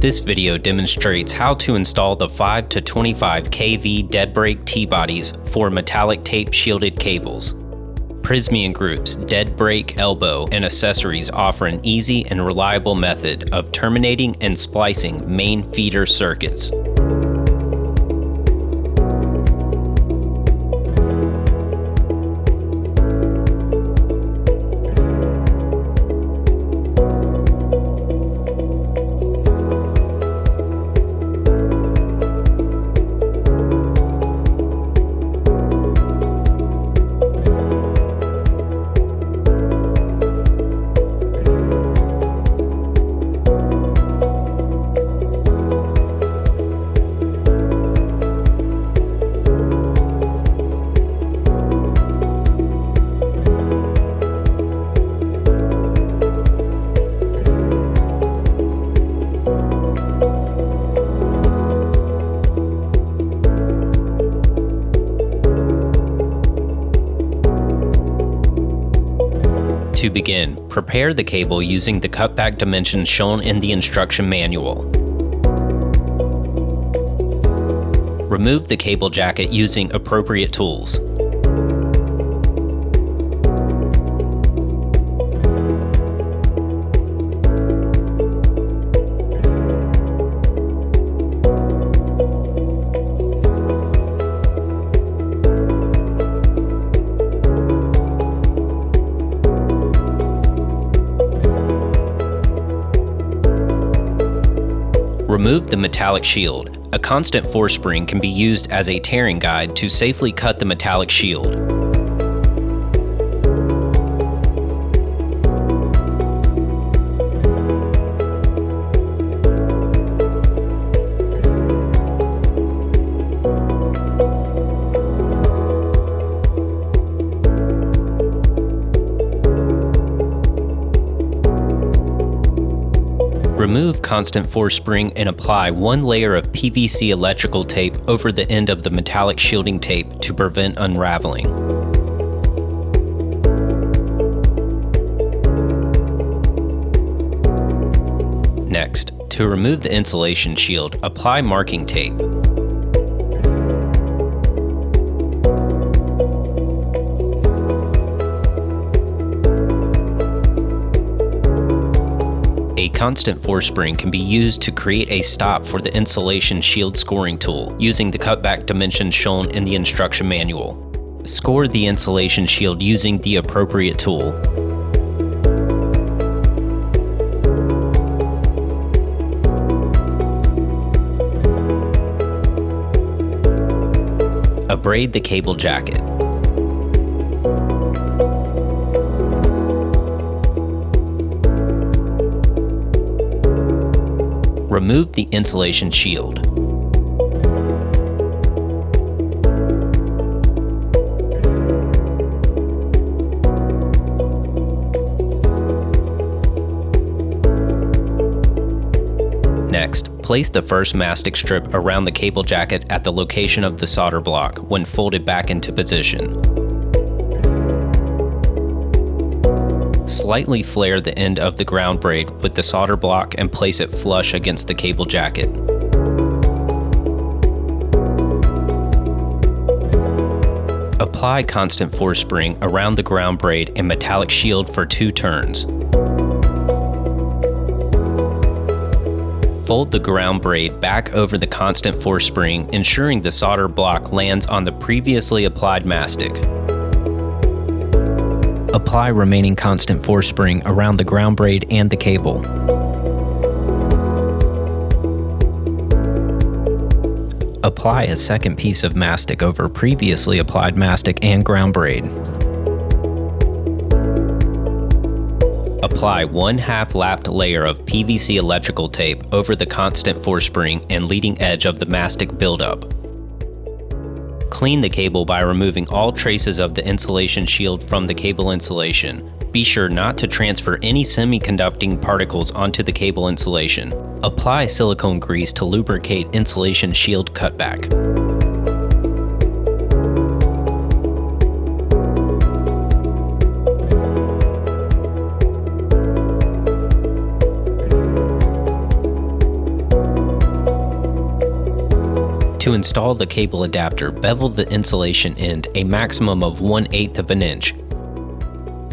This video demonstrates how to install the 5 to 25 kV Deadbreak T-bodies for metallic tape shielded cables. Prysmian Group's Deadbreak elbow and accessories offer an easy and reliable method of terminating and splicing main feeder circuits. To begin, prepare the cable using the cutback dimensions shown in the instruction manual. Remove the cable jacket using appropriate tools. Remove the metallic shield. A constant force spring can be used as a tearing guide to safely cut the metallic shield. Remove constant force spring and apply one layer of PVC electrical tape over the end of the metallic shielding tape to prevent unraveling. Next, to remove the insulation shield, apply marking tape. A constant force spring can be used to create a stop for the insulation shield scoring tool using the cutback dimensions shown in the instruction manual. Score the insulation shield using the appropriate tool. Abrade the cable jacket. Remove the insulation shield. Next, place the first mastic strip around the cable jacket at the location of the solder block when folded back into position. Slightly flare the end of the ground braid with the solder block and place it flush against the cable jacket. Apply constant force spring around the ground braid and metallic shield for 2 turns. Fold the ground braid back over the constant force spring, ensuring the solder block lands on the previously applied mastic. Apply remaining constant force spring around the ground braid and the cable. Apply a second piece of mastic over previously applied mastic and ground braid. Apply 1/2 lapped layer of PVC electrical tape over the constant force spring and leading edge of the mastic buildup. Clean the cable by removing all traces of the insulation shield from the cable insulation. Be sure not to transfer any semiconducting particles onto the cable insulation. Apply silicone grease to lubricate insulation shield cutback. To install the cable adapter, bevel the insulation end a maximum of 1/8 of an inch.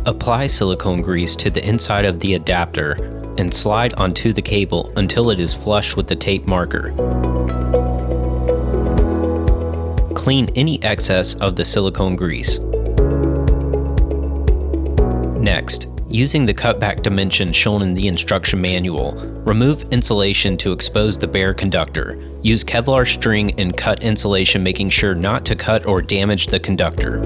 Apply silicone grease to the inside of the adapter and slide onto the cable until it is flush with the tape marker. Clean any excess of the silicone grease. Next, using the cutback dimension shown in the instruction manual, remove insulation to expose the bare conductor. Use Kevlar string and cut insulation, making sure not to cut or damage the conductor.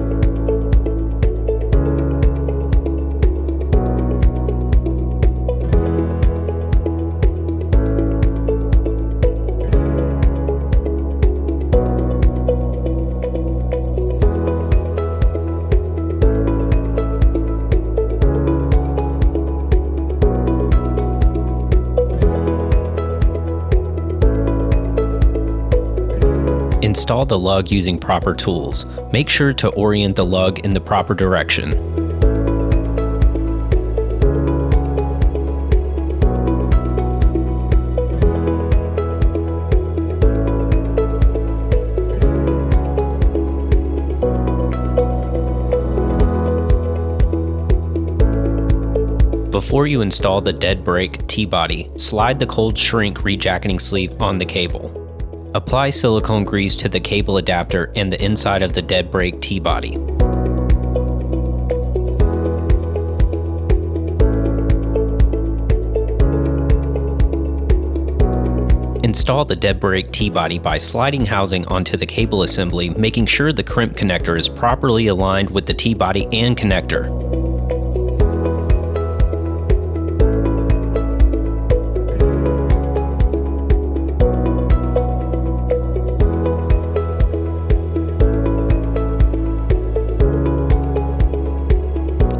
Install the lug using proper tools. Make sure to orient the lug in the proper direction. Before you install the Deadbreak T-body, slide the cold shrink rejacketing sleeve on the cable. Apply silicone grease to the cable adapter and the inside of the Deadbreak T-body. Install the Deadbreak T-body by sliding housing onto the cable assembly, making sure the crimp connector is properly aligned with the T-body and connector.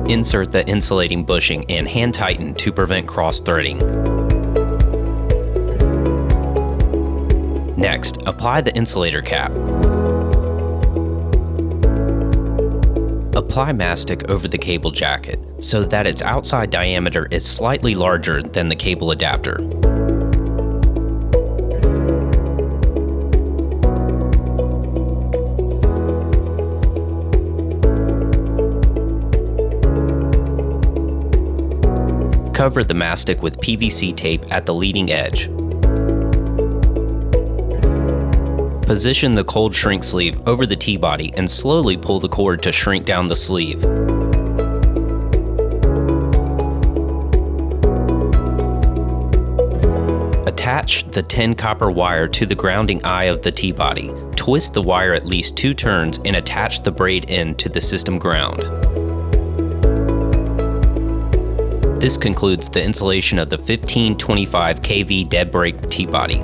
Insert the insulating bushing and hand tighten to prevent cross-threading. Next, apply the insulator cap. Apply mastic over the cable jacket so that its outside diameter is slightly larger than the cable adapter. Cover the mastic with PVC tape at the leading edge. Position the cold shrink sleeve over the T-body and slowly pull the cord to shrink down the sleeve. Attach the 10 copper wire to the grounding eye of the T-body. Twist the wire at least 2 turns and attach the braid end to the system ground. This concludes the installation of the 1525 kV Deadbreak T-body.